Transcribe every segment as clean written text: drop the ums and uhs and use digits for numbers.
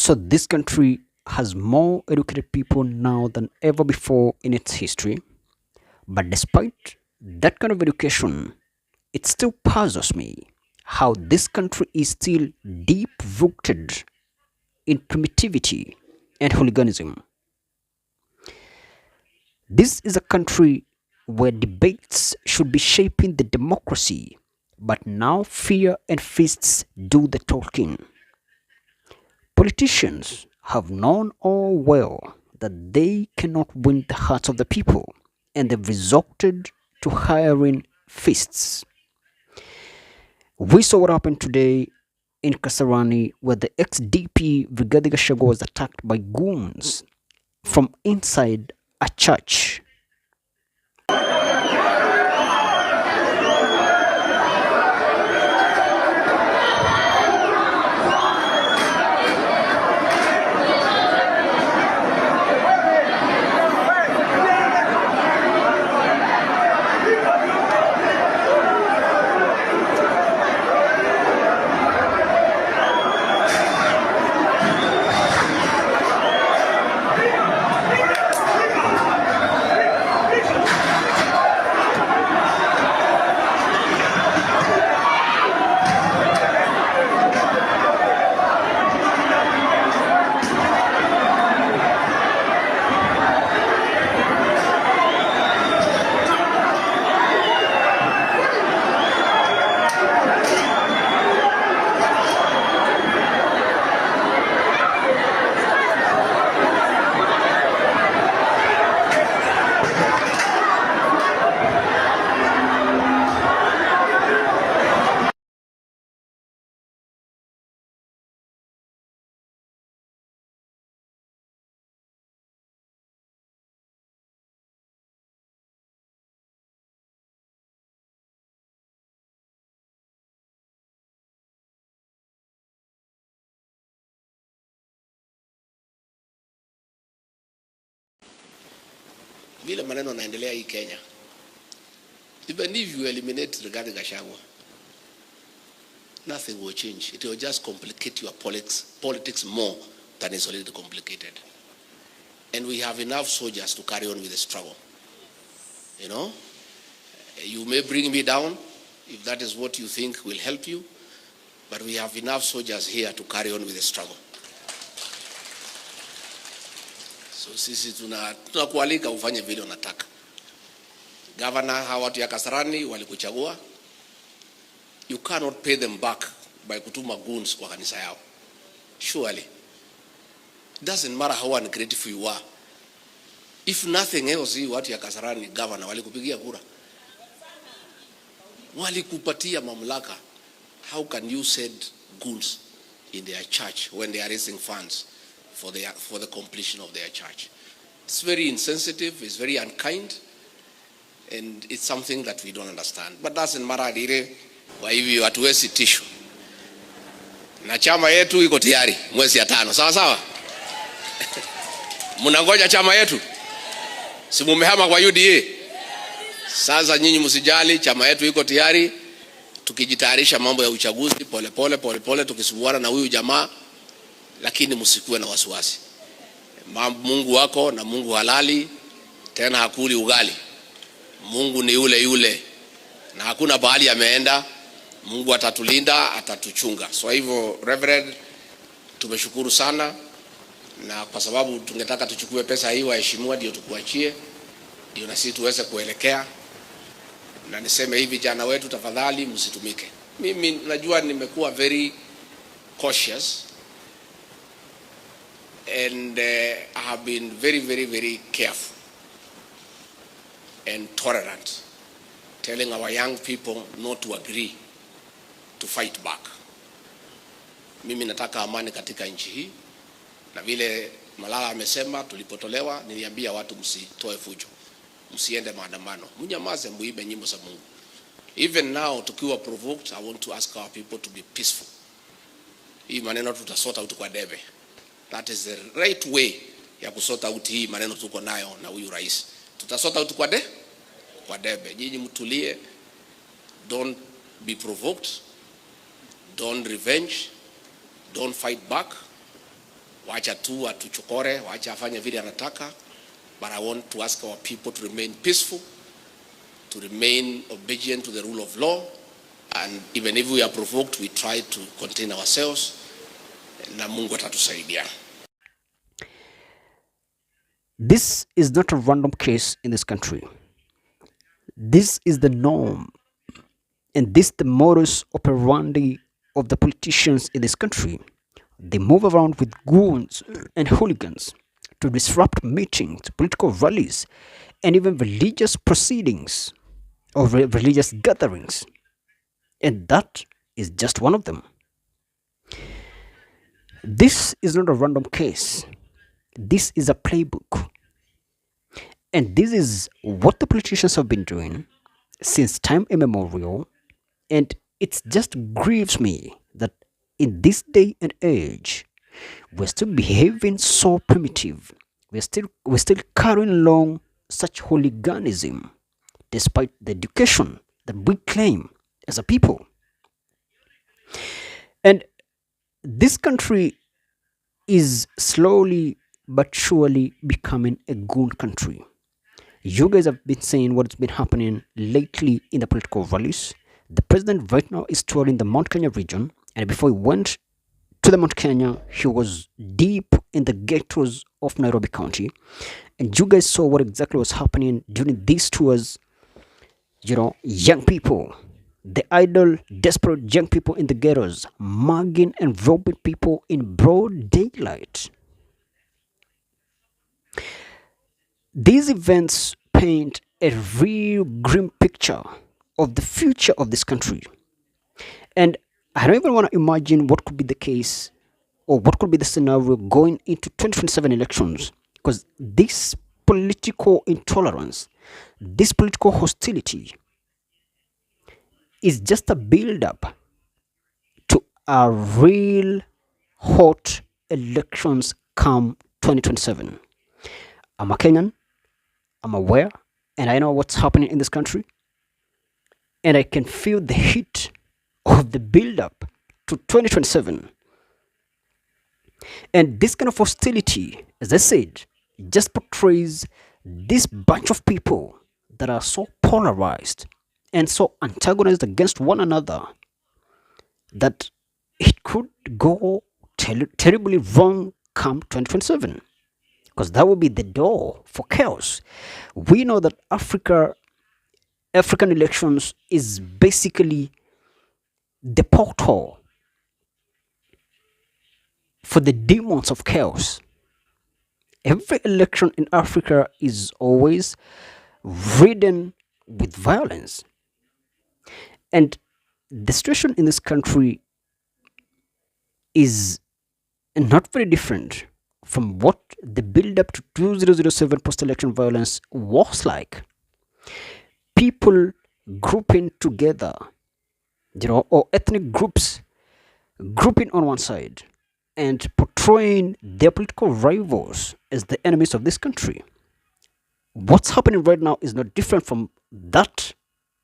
So this country has more educated people now than ever before in its history. But despite that kind of education, it still puzzles me how this country is still deep rooted in primitivity and hooliganism. This is a country where debates should be shaping the democracy, but now fear and fists do the talking. Politicians have known all well that they cannot win the hearts of the people, and they've resorted to hiring fists. We saw what happened today in Kasarani, where the ex-DP Brigadier Gachagua was attacked by goons from inside a church. Vile maneno naendelea hii Kenya, even if you eliminate regarding Gachagua, nothing will change. It will just complicate your politics more than it's already complicated. And we have enough soldiers to carry on with the struggle. You know, you may bring me down if that is what you think will help you, but we have enough soldiers here to carry on with the struggle. So sisi tunakualika ufanye vile unataka. Governor, hawa watu ya Kasarani walikuchagua. You cannot pay them back by kutuma goons kwa kanisa yao. Surely. It doesn't matter how ungrateful you are. If nothing else, watu ya Kasarani governor walikupigia kura. Walikupatia mamlaka. How can you send goons in their church when they are raising funds for the completion of their church? It's very insensitive, it's very unkind, and it's something that we don't understand. But doesn't matter dire, kwa hivyo hatuwezi tishu. Na chama yetu iko tayari mwezi ya 5. Sawa sawa? Mnangoja chama yetu? Si mumehama kwa UDA? Sasa nyinyi msijali, chama yetu iko tayari. Tukijitayarisha mambo ya uchaguzi pole tukisubuana na huyu jamaa, lakini msikuwe na wasiwasi. Mungu wako na Mungu halali, tena hakuli ugali. Mungu ni yule na hakuna bahali ameenda. Mungu atatulinda, atatuchunga. So hivyo Reverend, tumeshukuru sana, na kwa sababu tungetaka tuchukue pesa hii waheshimiwa ndio tukuachie, ndio na sisi tuweze kuelekea. Na niseme hivi, vijana wetu tafadhali msitumike. Mimi najua nimekuwa very cautious and I have been very careful and tolerant, telling our young people not to agree to fight back. Mimi nataka amani katika nchi hii, na vile Malala amesema tulipotolewa, niliambia watu msitoe fujo, msiende maandamano, mnyamaze, muibe nyimbo za Mungu. Even now tukiwa provoked, I want to ask our people to be peaceful. Hii maneno tutasota out kwa debe. That is the right way ya kusota out hii maneno tuko nayo na huyu rais. Tutasota out kwa debe. Nyinyi mtulie, don't be provoked, don't revenge, don't fight back. wacha tu atuchokore, wacha afanye vile anataka, but I want to ask our people to remain peaceful, to remain obedient to the rule of law, and even if we are provoked, we try to contain ourselves, na Mungu atatusaidia. This is not a random case in this country. This is the norm, and this the modus operandi of the politicians in this country. They move around with goons and hooligans to disrupt meetings, political rallies, and even religious proceedings or religious gatherings. And that is just one of them. This is not a random case. This is a playbook. And this is what the politicians have been doing since time immemorial. And it just grieves me that in this day and age, we're still behaving so primitive. We're still carrying along such hooliganism despite the education that we claim as a people. And this country is slowly but surely becoming a goon country. You guys have been saying what's been happening lately in the political rallies. The president right now is touring the Mount Kenya region, and before he went to the Mount Kenya, he was deep in the ghettos of Nairobi County. And you guys saw what exactly was happening during these tours. Young people, the idle, desperate young people in the ghettos, mugging and robbing people in broad daylight. These events paint a real grim picture of the future of this country. And I don't even want to imagine what could be the case or what could be the scenario going into 2027 elections, because this political intolerance, this political hostility is just a build up to a real hot elections come 2027. I'm a Kenyan, I'm aware, and I know what's happening in this country, and I can feel the heat of the build up to 2027. And this kind of hostility, as I said, just portrays this bunch of people that are so polarized and so antagonized against one another that it could go terribly wrong come 2027, because that will be the door for chaos. We know that African elections is basically the portal for the demons of chaos. Every election in Africa is always ridden with violence. And the situation in this country is not very different from what the build up to 2007 post election violence was like. People grouping together, or ethnic groups grouping on one side and portraying their political rivals as the enemies of this country. What's happening right now is not different from that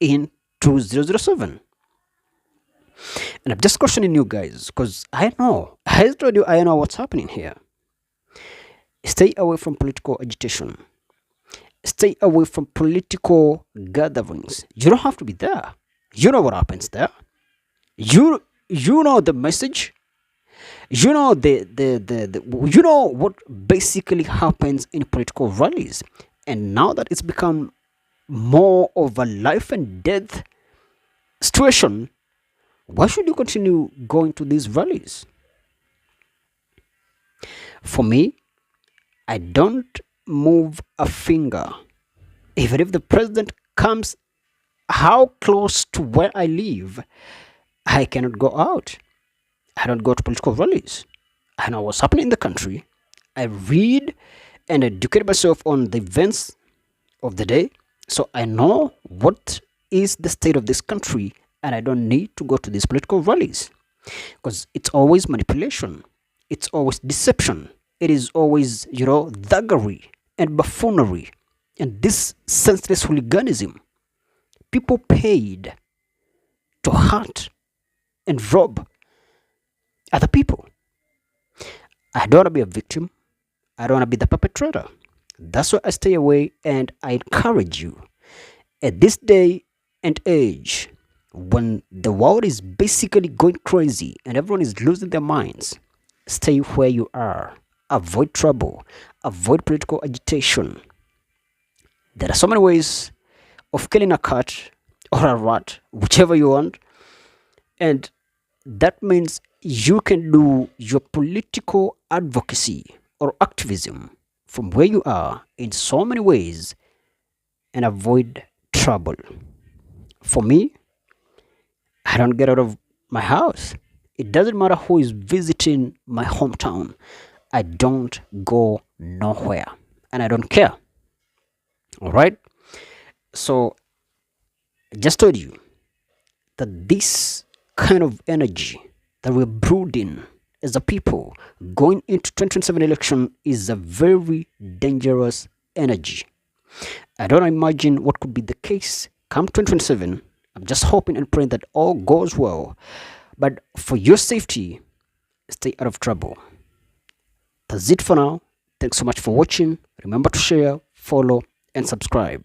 in 2007. And I'm just questioning you guys because I told you I know what's happening here. Stay away from political agitation. Stay away from political gatherings. You don't have to be there. You know what happens there. You know the message. You know you know what basically happens in political rallies. And now that it's become more of a life and death situation, why should you continue going to these rallies? For me, I don't move a finger. Even if the president comes how close to where I live, I cannot go out. I don't go to political rallies. I know what's happening in the country. I read and educate myself on the events of the day. So I know what is the state of this country, and I don't need to go to these political rallies because it's always manipulation, it's always deception, it is always, thuggery and buffoonery and this senseless hooliganism. People paid to hurt and rob other people. I don't want to be a victim. I don't want to be the perpetrator. That's why I stay away, and I encourage you at this day and age, when the world is basically going crazy and everyone is losing their minds, stay where you are. Avoid trouble. Avoid political agitation. There are so many ways of killing a cat or a rat, whichever you want, and that means you can do your political advocacy or activism from where you are in so many ways and avoid trouble. For me, I don't get out of my house. It doesn't matter who is visiting my hometown. I don't go nowhere and I don't care. All right. So I just told you that this kind of energy that we're brooding as a people going into 2027 election is a very dangerous energy. I don't imagine what could be the case come 2027. I'm just hoping and praying that all goes well. But for your safety, stay out of trouble. That's it for now. Thanks so much for watching. Remember to share, follow, and subscribe.